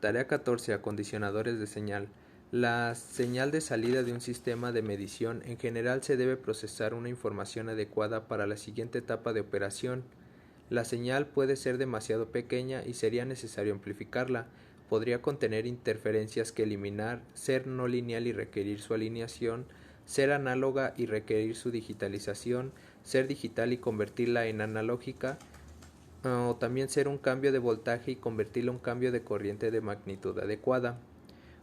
Tarea 14. Acondicionadores de señal. La señal de salida de un sistema de medición en general se debe procesar una información adecuada para la siguiente etapa de operación. La señal puede ser demasiado pequeña y sería necesario amplificarla. Podría contener interferencias que eliminar, ser no lineal y requerir su alineación, ser análoga y requerir su digitalización, ser digital y convertirla en analógica, o también ser un cambio de voltaje y convertirlo en un cambio de corriente de magnitud adecuada.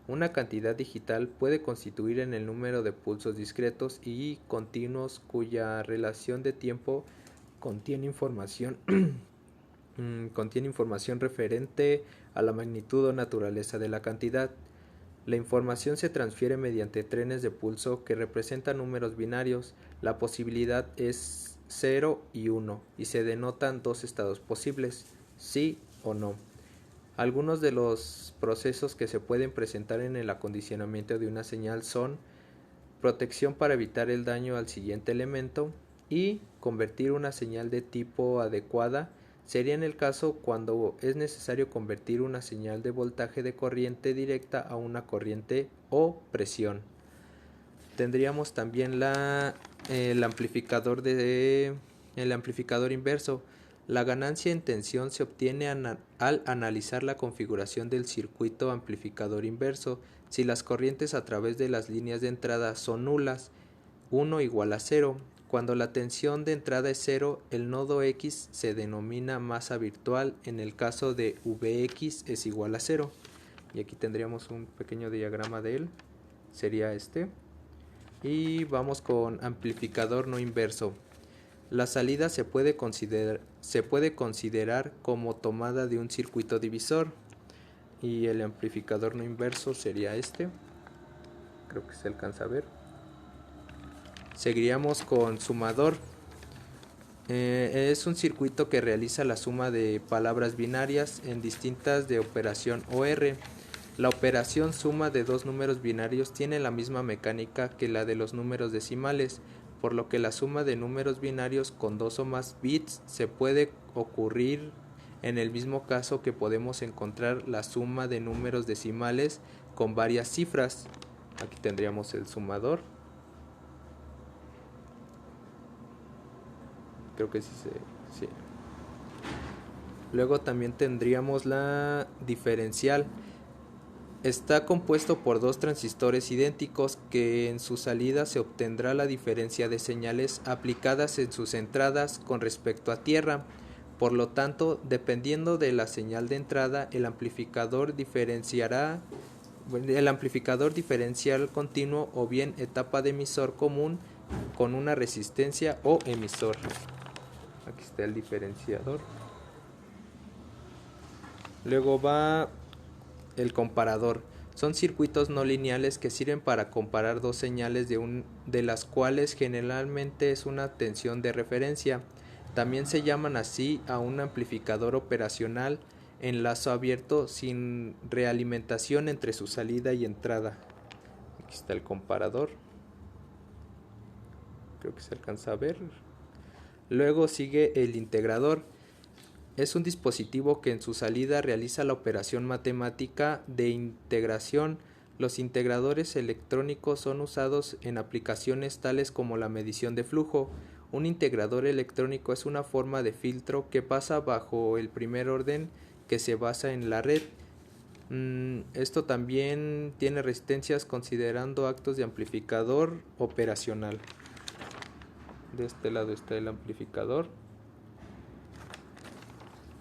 Una cantidad digital puede constituir en el número de pulsos discretos y continuos cuya relación de tiempo contiene información referente a la magnitud o naturaleza de la cantidad. La información se transfiere mediante trenes de pulso que representan números binarios. La posibilidad es 0 y 1 y se denotan dos estados posibles, sí o no. Algunos de los procesos que se pueden presentar en el acondicionamiento de una señal son protección para evitar el daño al siguiente elemento y convertir una señal de tipo adecuada. Sería en el caso cuando es necesario convertir una señal de voltaje de corriente directa a una corriente o presión. Tendríamos también el amplificador inverso. La ganancia en tensión se obtiene al analizar la configuración del circuito amplificador inverso. Si las corrientes a través de las líneas de entrada son nulas, 1 igual a 0. Cuando la tensión de entrada es 0, el nodo X se denomina masa virtual. En el caso de Vx es igual a 0. Y aquí tendríamos un pequeño diagrama de él. Sería este. Y vamos con amplificador no inverso. La salida se puede considerar como tomada de un circuito divisor. Y el amplificador no inverso sería este. Creo que se alcanza a ver. Seguiríamos con sumador. Es un circuito que realiza la suma de palabras binarias en distintas de operación OR. La operación suma de dos números binarios tiene la misma mecánica que la de los números decimales, por lo que la suma de números binarios con dos o más bits se puede ocurrir en el mismo caso que podemos encontrar la suma de números decimales con varias cifras. Aquí tendríamos el sumador. Creo que sí. Luego también tendríamos la diferencial. Está compuesto por dos transistores idénticos que en su salida se obtendrá la diferencia de señales aplicadas en sus entradas con respecto a tierra. Por lo tanto, dependiendo de la señal de entrada, el amplificador diferencial continuo o bien etapa de emisor común con una resistencia o emisor. Aquí está el diferenciador. Luego va el comparador. Son circuitos no lineales que sirven para comparar dos señales de las cuales generalmente es una tensión de referencia. También se llaman así a un amplificador operacional en lazo abierto sin realimentación entre su salida y entrada. Aquí está el comparador. Creo que se alcanza a ver. Luego sigue el integrador. Es un dispositivo que en su salida realiza la operación matemática de integración. Los integradores electrónicos son usados en aplicaciones tales como la medición de flujo. Un integrador electrónico es una forma de filtro que pasa bajo el primer orden que se basa en la red. Esto también tiene resistencias considerando actos de amplificador operacional. De este lado está el amplificador.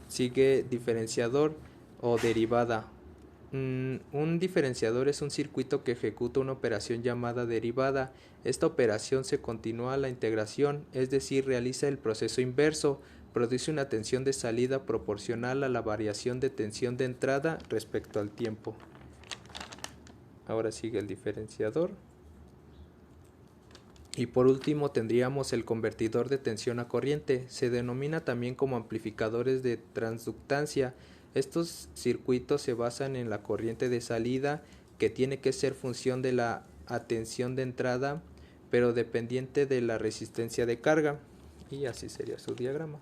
Sigue diferenciador o derivada. Un diferenciador es un circuito que ejecuta una operación llamada derivada. Esta operación se continúa a la integración, es decir, realiza el proceso inverso, produce una tensión de salida proporcional a la variación de tensión de entrada respecto al tiempo. Ahora sigue el diferenciador. Y por último tendríamos el convertidor de tensión a corriente. Se denomina también como amplificadores de transductancia. Estos circuitos se basan en la corriente de salida, que tiene que ser función de la tensión de entrada, pero dependiente de la resistencia de carga. Y así sería su diagrama.